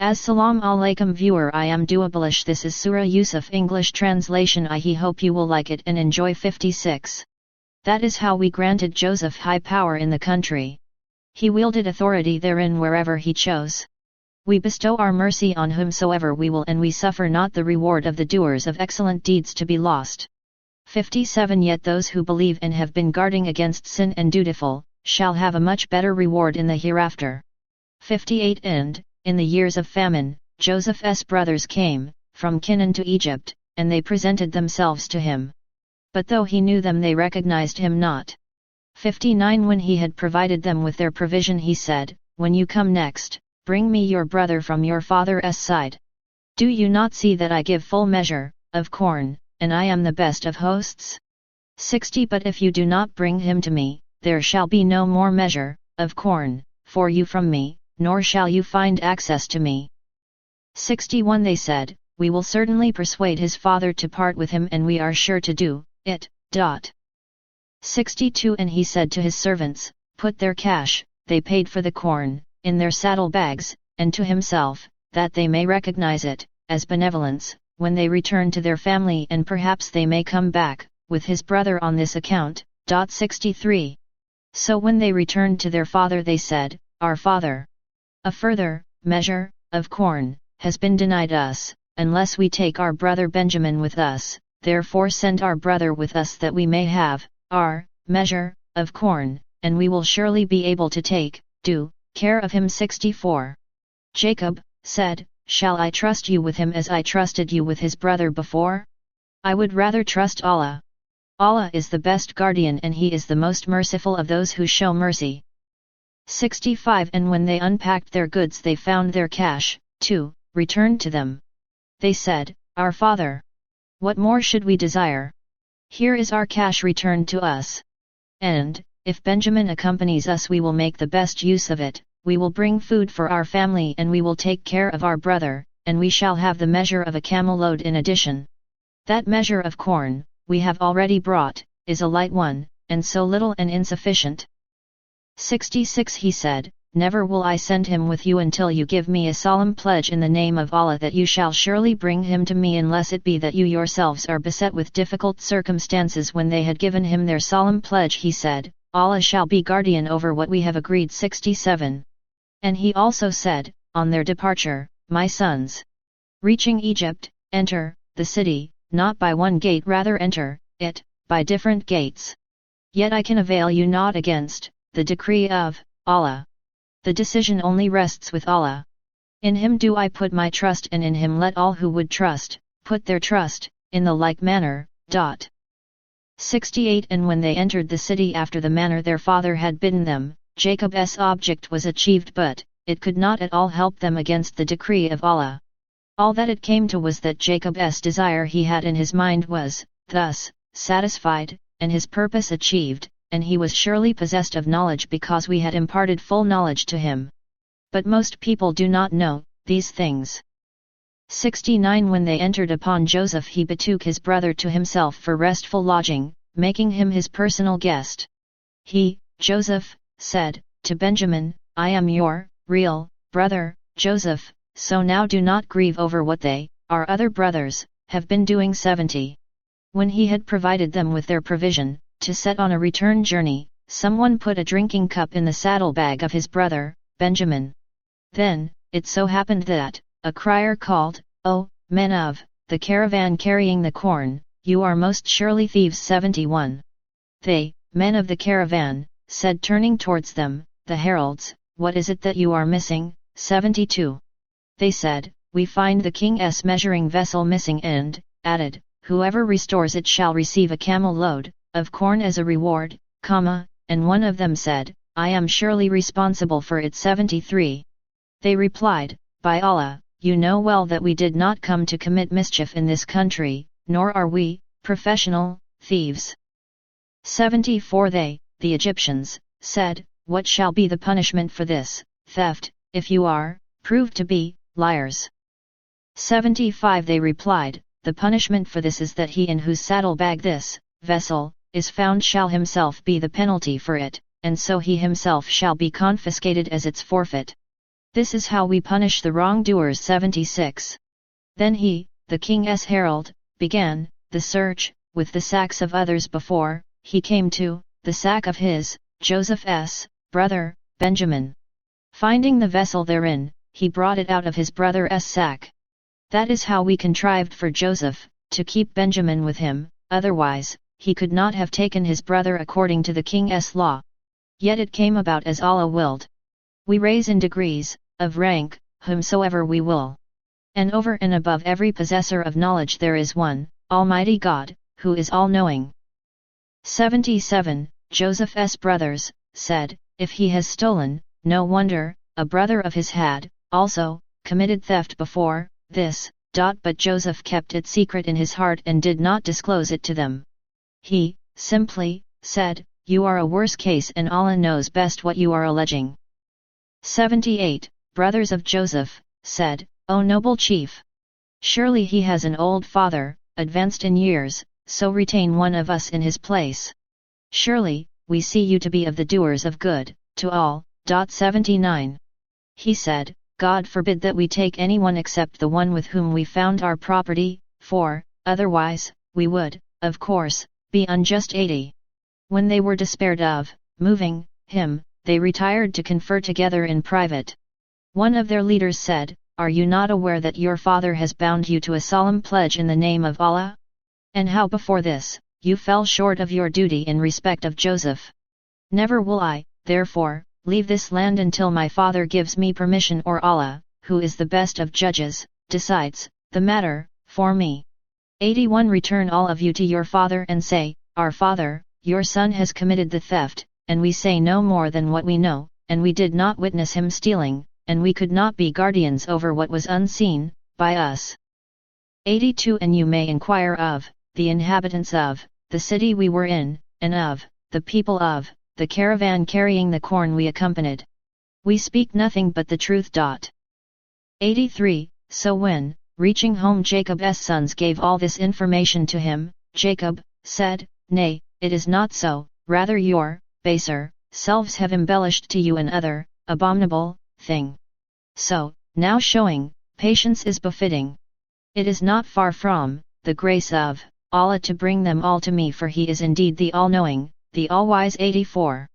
Assalamu alaikum viewer, I am Duabilish. This is Surah Yusuf English translation. I hope you will like it and enjoy 56. That is how we granted Joseph high power in the country. He wielded authority therein wherever he chose. We bestow our mercy on whomsoever we will, and we suffer not the reward of the doers of excellent deeds to be lost. 57 Yet those who believe and have been guarding against sin and dutiful, shall have a much better reward in the hereafter. 58 And, in the years of famine, Joseph's brothers came, from Canaan to Egypt, and they presented themselves to him. But though he knew them they recognized him not. 59 When he had provided them with their provision he said, When you come next, bring me your brother from your father's side. Do you not see that I give full measure of corn, and I am the best of hosts? 60 But if you do not bring him to me, there shall be no more measure of corn for you from me, nor shall you find access to me. 61 They said, We will certainly persuade his father to part with him, and we are sure to do it. 62 And he said to his servants, Put their cash, they paid for the corn, in their saddle bags, and to himself, that they may recognize it as benevolence, when they return to their family, and perhaps they may come back with his brother on this account. 63 So when they returned to their father they said, Our father, a further measure of corn has been denied us, unless we take our brother Benjamin with us, therefore send our brother with us that we may have our measure of corn, and we will surely be able to take care of him. 64 Jacob said, Shall I trust you with him as I trusted you with his brother before? I would rather trust Allah. Allah is the best guardian, and he is the most merciful of those who show mercy. 65 And when they unpacked their goods they found their cash, returned to them. They said, Our father, what more should we desire? Here is our cash returned to us. And, if Benjamin accompanies us we will make the best use of it, we will bring food for our family, and we will take care of our brother, and we shall have the measure of a camel load in addition. That measure of corn, we have already brought, is a light one, and so little and insufficient. 66 He said, Never will I send him with you until you give me a solemn pledge in the name of Allah that you shall surely bring him to me, unless it be that you yourselves are beset with difficult circumstances. When they had given him their solemn pledge he said, Allah shall be guardian over what we have agreed. 67 And he also said, on their departure, My sons, reaching Egypt, enter the city, not by one gate, rather enter it by different gates. Yet I can avail you not against the decree of Allah. The decision only rests with Allah. In him do I put my trust, and in him let all who would trust put their trust, in the like manner. 68 And when they entered the city after the manner their father had bidden them, Jacob's object was achieved, but it could not at all help them against the decree of Allah. All that it came to was that Jacob's desire he had in his mind was thus satisfied, and his purpose achieved, and he was surely possessed of knowledge because we had imparted full knowledge to him. But most people do not know these things. 69 When they entered upon Joseph he betook his brother to himself for restful lodging, making him his personal guest. He, Joseph, said to Benjamin, I am your real brother, Joseph, so now do not grieve over what they, our other brothers, have been doing. 70 When he had provided them with their provision, to set on a return journey, someone put a drinking cup in the saddlebag of his brother, Benjamin. Then, it so happened that a crier called, O men of the caravan carrying the corn, you are most surely thieves. 71 They, men of the caravan, said turning towards them, the heralds, What is it that you are missing? 72 They said, We find the king's measuring vessel missing, and added, Whoever restores it shall receive a camel load of corn as a reward, and one of them said, I am surely responsible for it. 73 They replied, By Allah, you know well that we did not come to commit mischief in this country, nor are we professional thieves. 74 They, the Egyptians, said, What shall be the punishment for this theft, if you are proved to be liars? 75 They replied, The punishment for this is that he in whose saddlebag this vessel is found shall himself be the penalty for it, and so he himself shall be confiscated as its forfeit. This is how we punish the wrongdoers. 76. Then he, the king's herald, began the search, with the sacks of others before he came to the sack of his, Joseph's, brother, Benjamin. Finding the vessel therein, he brought it out of his brother's sack. That is how we contrived for Joseph, to keep Benjamin with him, otherwise, he could not have taken his brother according to the king's law. Yet it came about as Allah willed. We raise in degrees, of rank, whomsoever we will. And over and above every possessor of knowledge there is one, Almighty God, who is all-knowing. 77. Joseph's brothers said, if he has stolen, no wonder, a brother of his had, also, committed theft before this, but Joseph kept it secret in his heart and did not disclose it to them. He, simply, said, you are a worse case and Allah knows best what you are alleging. 78. Brothers of Joseph said, O noble chief! Surely he has an old father, advanced in years, so retain one of us in his place. Surely, we see you to be of the doers of good, to all. 79. He said, God forbid that we take anyone except the one with whom we found our property, for, otherwise, we would, of course, be unjust. 80. When they were despaired of moving him, they retired to confer together in private. One of their leaders said, are you not aware that your father has bound you to a solemn pledge in the name of Allah? And how before this, you fell short of your duty in respect of Joseph? Never will I, therefore, leave this land until my father gives me permission, or Allah, who is the best of judges, decides the matter for me. 81. Return all of you to your father and say, our father, your son has committed the theft, and we say no more than what we know, and we did not witness him stealing, and we could not be guardians over what was unseen by us. 82. And you may inquire of the inhabitants of the city we were in, and of the people of the caravan carrying the corn we accompanied. We speak nothing but the truth. 83. So when, reaching home, Jacob's sons gave all this information to him, Jacob said, nay, it is not so, rather your baser selves have embellished to you an other, abominable, thing. So, now showing, patience is befitting. It is not far from the grace of Allah to bring them all to me, for he is indeed the all-knowing, the all-wise. 84.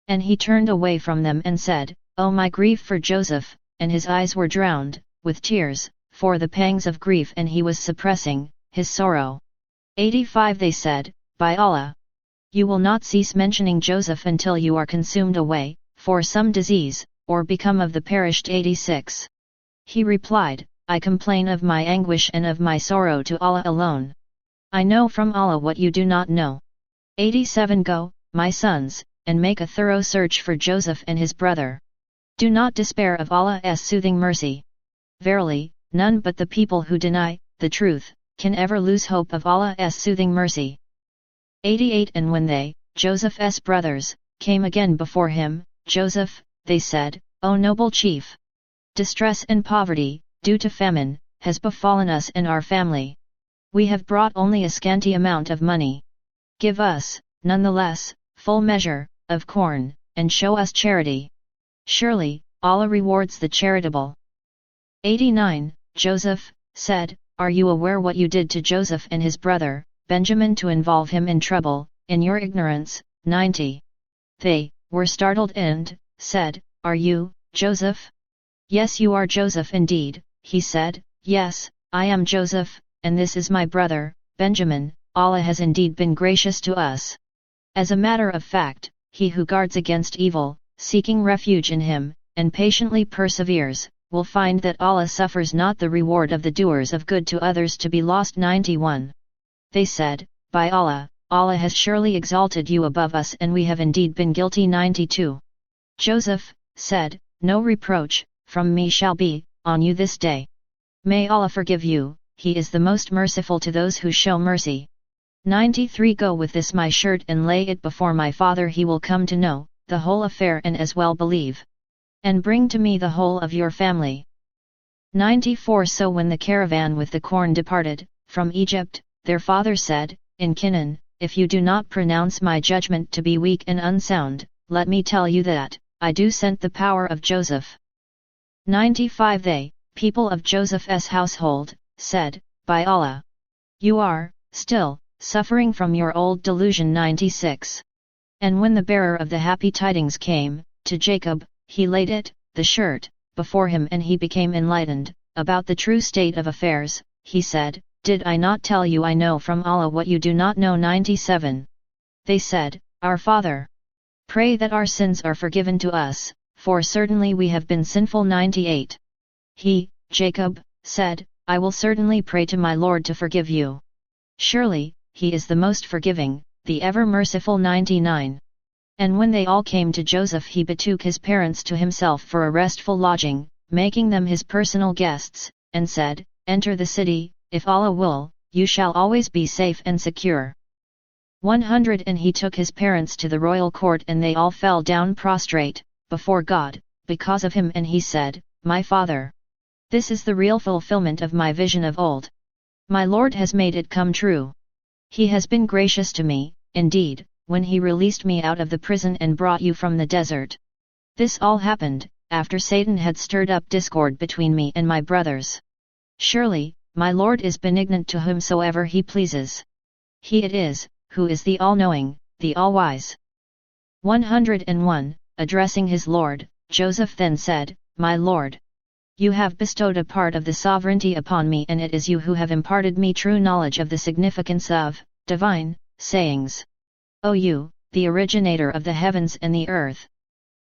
And he turned away from them and said, O my grief for Joseph, and his eyes were drowned with tears, for the pangs of grief, and he was suppressing his sorrow. 85. They said, by Allah! You will not cease mentioning Joseph until you are consumed away, for some disease, or become of the perished. 86. He replied, I complain of my anguish and of my sorrow to Allah alone. I know from Allah what you do not know. 87. Go, my sons, and make a thorough search for Joseph and his brother. Do not despair of Allah's soothing mercy. Verily, none but the people who deny the truth can ever lose hope of Allah's soothing mercy. 88. And when they, Joseph's brothers, came again before him, Joseph, they said, O noble chief! Distress and poverty, due to famine, has befallen us and our family. We have brought only a scanty amount of money. Give us, nonetheless, full measure of corn, and show us charity. Surely, Allah rewards the charitable. 89. Joseph said, are you aware what you did to Joseph and his brother, Benjamin, to involve him in trouble, in your ignorance? 90. They were startled and said, are you, Joseph? Yes, you are Joseph indeed. He said, yes, I am Joseph, and this is my brother, Benjamin. Allah has indeed been gracious to us. As a matter of fact, he who guards against evil, seeking refuge in him, and patiently perseveres, will find that Allah suffers not the reward of the doers of good to others to be lost. 91. They said, by Allah, Allah has surely exalted you above us, and we have indeed been guilty. 92. Joseph said, no reproach from me shall be on you this day. May Allah forgive you, He is the most merciful to those who show mercy. 93. Go with this my shirt and lay it before my father, he will come to know the whole affair and as well believe. And bring to me the whole of your family. 94. So when the caravan with the corn departed from Egypt, their father said, in Canaan, if you do not pronounce my judgment to be weak and unsound, let me tell you that I do scent the power of Joseph. 95 They, people of Joseph's household, said, "By Allah! You are, still, suffering from your old delusion." 96. And when the bearer of the happy tidings came, to Jacob, he laid it, the shirt, before him, and he became enlightened, about the true state of affairs. He said, "Did I not tell you I know from Allah what you do not know?" 97. They said, "Our father, pray that our sins are forgiven to us, for certainly we have been sinful." 98. He, Jacob, said, "I will certainly pray to my Lord to forgive you. Surely, He is the most forgiving, the ever merciful." 99. And when they all came to Joseph, he betook his parents to himself for a restful lodging, making them his personal guests, and said, "Enter the city, if Allah will, you shall always be safe and secure." 100. And he took his parents to the royal court, and they all fell down prostrate, before God, because of him, and he said, "My father, this is the real fulfillment of my vision of old. My Lord has made it come true. He has been gracious to me, indeed, when he released me out of the prison and brought you from the desert. This all happened, after Satan had stirred up discord between me and my brothers. Surely, my Lord is benignant to whomsoever he pleases. He it is, who is the all-knowing, the all-wise." 101. Addressing his Lord, Joseph then said, "My Lord, you have bestowed a part of the sovereignty upon me, and it is you who have imparted me true knowledge of the significance of divine sayings. O you, the originator of the heavens and the earth!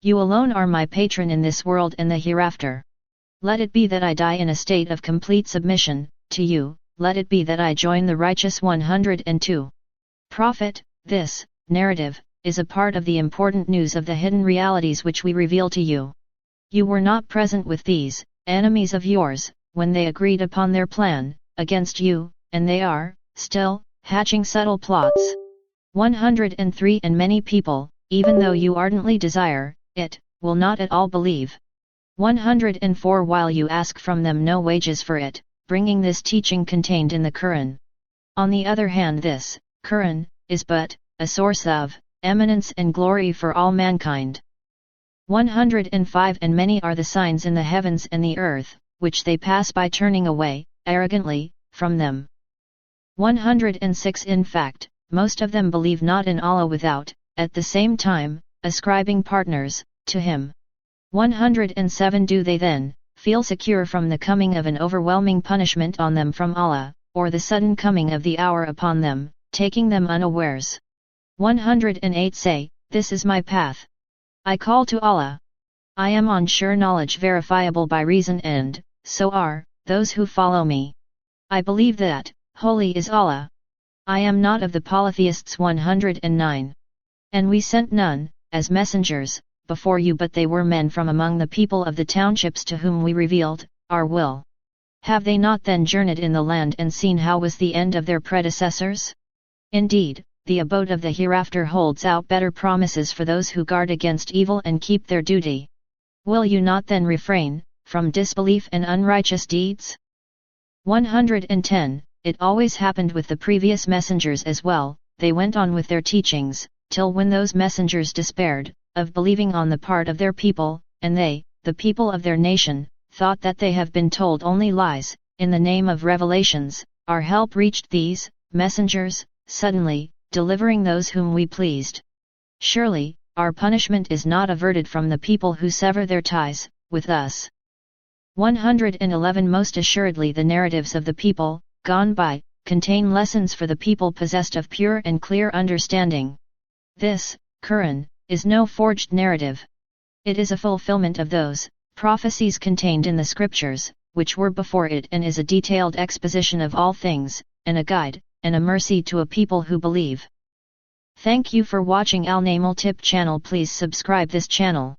You alone are my patron in this world and the hereafter. Let it be that I die in a state of complete submission to you, let it be that I join the righteous." 102. Prophet, this narrative is a part of the important news of the hidden realities which we reveal to you. You were not present with these enemies of yours when they agreed upon their plan against you, and they are still hatching subtle plots. 103. And many people, even though you ardently desire it, will not at all believe. 104. While you ask from them no wages for it, bringing this teaching contained in the Quran. On the other hand, this Quran is but a source of eminence and glory for all mankind. 105. And many are the signs in the heavens and the earth, which they pass by turning away, arrogantly, from them. 106. In fact, most of them believe not in Allah without, at the same time, ascribing partners to Him. 107. Do they then feel secure from the coming of an overwhelming punishment on them from Allah, or the sudden coming of the hour upon them, taking them unawares? 108. Say, "This is my path. I call to Allah. I am on sure knowledge verifiable by reason, and so are those who follow me. I believe that holy is Allah. I am not of the polytheists." 109. And we sent none as messengers before you, but they were men from among the people of the townships to whom we revealed our will. Have they not then journeyed in the land and seen how was the end of their predecessors? Indeed, the abode of the hereafter holds out better promises for those who guard against evil and keep their duty. Will you not then refrain from disbelief and unrighteous deeds? 110. It always happened with the previous messengers as well, they went on with their teachings, till when those messengers despaired of believing on the part of their people, and they, the people of their nation, thought that they have been told only lies, in the name of revelations, our help reached these messengers, suddenly, delivering those whom we pleased. Surely, our punishment is not averted from the people who sever their ties with us. 111. Most assuredly the narratives of the people gone by contain lessons for the people possessed of pure and clear understanding. This Quran is no forged narrative. It is a fulfillment of those prophecies contained in the scriptures, which were before it, and is a detailed exposition of all things, and a guide, and a mercy to a people who believe. Thank you for watching Al Namal Tip channel. Please subscribe this channel.